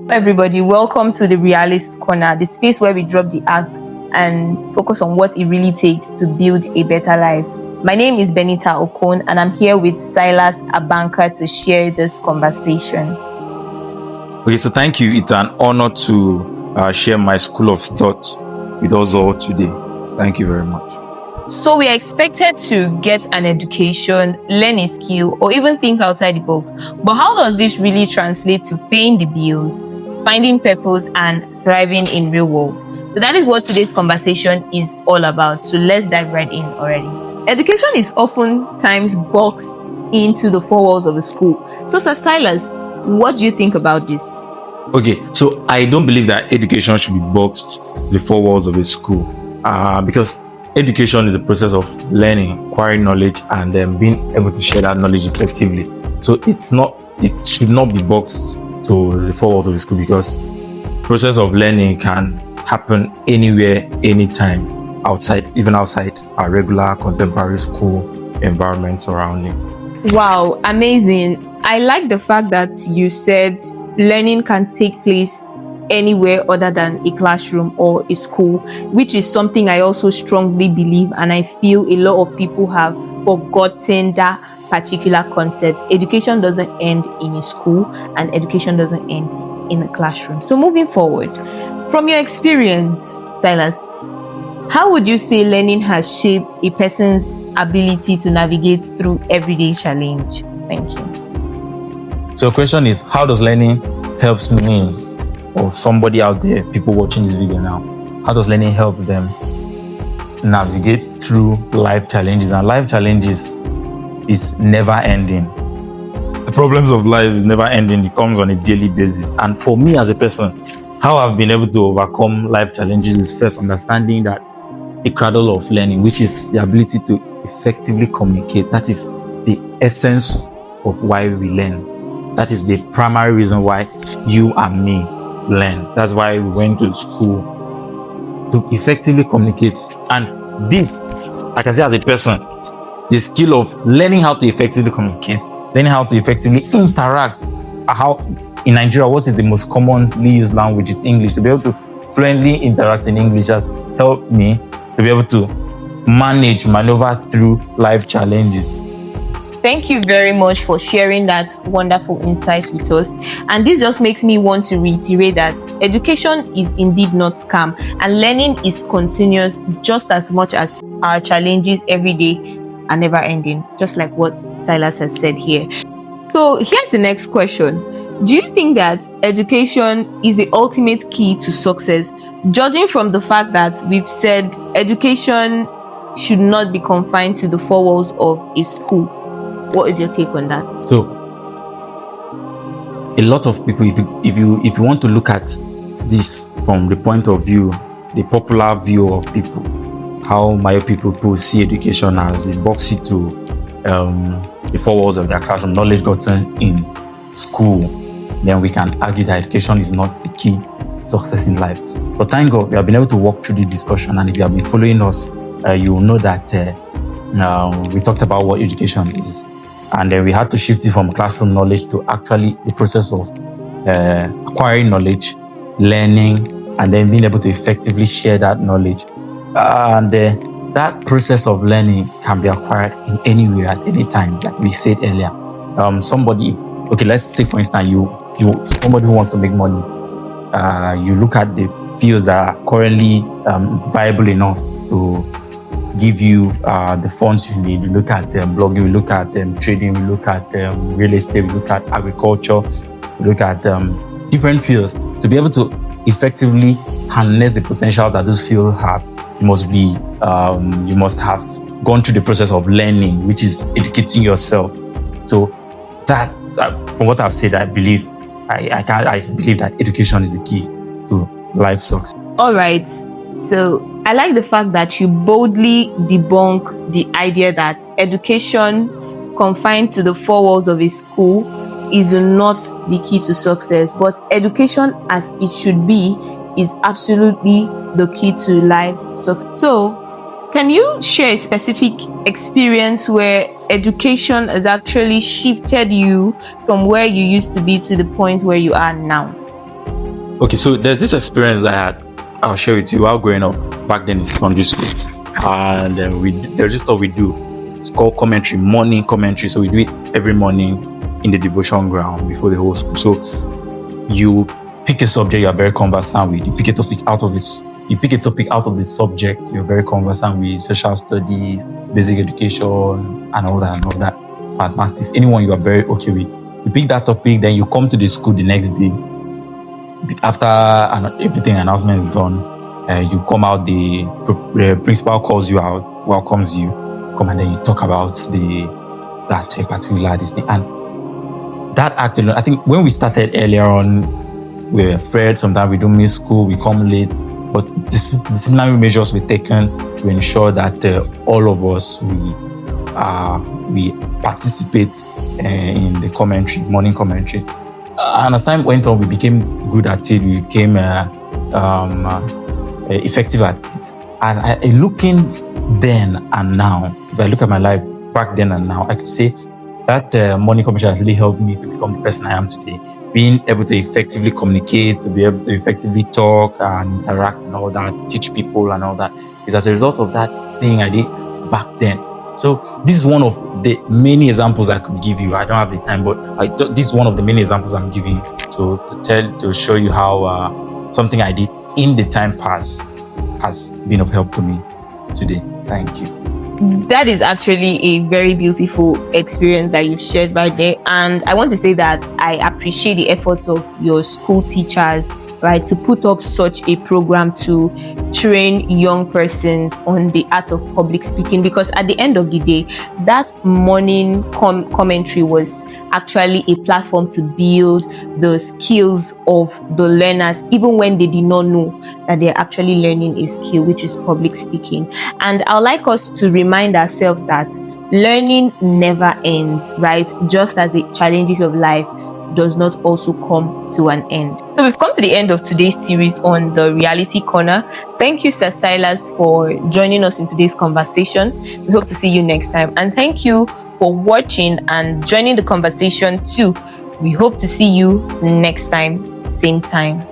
Everybody, welcome to the Realist Corner, the space where we drop the act and focus on what it really takes to build a better life. My name is 𝗥𝗲𝗍𝗶, and I'm here with Silas Abanka to share this conversation. Okay, so thank you. It's an honor to share my school of thought with us all today. Thank you very much. So we are expected to get an education, learn a skill, or even think outside the box. But how does this really translate to paying the bills, finding purpose, and thriving in real world? So that is what today's conversation is all about. So let's dive right in already. Education is oftentimes boxed into the four walls of a school. So Sir Silas, what do you think about this? Okay, so I don't believe that education should be boxed to the four walls of a school because education is a process of learning, acquiring knowledge, and then being able to share that knowledge effectively. So it should not be boxed to the four walls of a school, because the process of learning can happen anywhere, anytime, even outside our regular contemporary school environment surrounding. Wow, amazing. I like the fact that you said learning can take place anywhere other than a classroom or a school, which is something I also strongly believe, and I feel a lot of people have forgotten that particular concept. Education doesn't end in a school, and education doesn't end in a classroom. So moving forward, from your experience, Silas, how would you say learning has shaped a person's ability to navigate through everyday challenge? Thank you. So the question is, how does learning helps me or somebody out there, people watching this video now, how does learning help them navigate through life challenges? And life challenges is never ending. The problems of life is never ending. It comes on a daily basis. And for me as a person, how I've been able to overcome life challenges is first understanding that the cradle of learning, which is the ability to effectively communicate. That is the essence of why we learn. That is the primary reason why you and me learn. That's why we went to school, to effectively communicate. And this, like I say, as a person, the skill of learning how to effectively communicate, learning how to effectively interact. How in Nigeria, what is the most commonly used language is English. To be able to fluently interact in English has helped me to be able to maneuver through life challenges. Thank you very much for sharing that wonderful insight with us. And this just makes me want to reiterate that education is indeed not scam, and learning is continuous just as much as our challenges every day are never ending, just like what Silas has said here. So here's the next question. Do you think that education is the ultimate key to success, judging from the fact that we've said education should not be confined to the four walls of a school? What is your take on that? So, a lot of people, if you want to look at this from the point of view, the popular view of people, how myopic people see education as a boxy to the four walls of their classroom, knowledge gotten in school, then we can argue that education is not the key to success in life. But thank God, we have been able to walk through the discussion, and if you have been following us, you will know that we talked about what education is. And then we had to shift it from classroom knowledge to actually the process of acquiring knowledge, learning, and then being able to effectively share that knowledge. And that process of learning can be acquired in anywhere at any time, like we said earlier. Let's take for instance, somebody who wants to make money. You look at the fields that are currently viable enough to give you the funds you need. We look at blogging, we look at trading, we look at real estate, we look at agriculture, we look at different fields. To be able to effectively harness the potential that those fields have, you must have gone through the process of learning, which is educating yourself. So that, from what I've said, I believe that education is the key to life success. All right. So I like the fact that you boldly debunk the idea that education confined to the four walls of a school is not the key to success, but education as it should be is absolutely the key to life's success. So can you share a specific experience where education has actually shifted you from where you used to be to the point where you are now? Okay, so there's this experience I had. I'll share with you while growing up back then in secondary schools, and there's just what we do. It's called commentary, morning commentary. So we do it every morning in the devotion ground before the whole school. So you pick a subject you are very conversant with. You pick a topic out of this. You pick a topic out of the subject you're very conversant with: social studies, basic education, and all that. Mathematics, anyone you are very okay with. You pick that topic, then you come to the school the next day. After everything announcement is done, you come out. The principal calls you out, welcomes you, come, and then you talk about that particular this thing. And that act alone, I think when we started earlier on, we were afraid. Sometimes we don't miss school, we come late, but disciplinary measures were taken to ensure that all of us we participate in the commentary, morning commentary. And as time went on, we became good at it. We became effective at it. And looking then and now, if I look at my life back then and now, I could say that morning commentary has really helped me to become the person I am today. Being able to effectively communicate, to be able to effectively talk and interact and all that, teach people and all that, is as a result of that thing I did back then. So this is one of the many examples I could give you. I don't have the time, but this is one of the many examples I'm giving to show you how something I did in the time past has been of help to me today. Thank you. That is actually a very beautiful experience that you shared right there. And I want to say that I appreciate the efforts of your school teachers, right, to put up such a program to train young persons on the art of public speaking, because at the end of the day, that morning commentary was actually a platform to build the skills of the learners, even when they did not know that they're actually learning a skill, which is public speaking. And I'd like us to remind ourselves that learning never ends, right? Just as the challenges of life does not also come to an end. So we've come to the end of today's series on the Reality Corner. Thank you, Sir Silas, for joining us in today's conversation. We hope to see you next time. And thank you for watching and joining the conversation too. We hope to see you next time, same time.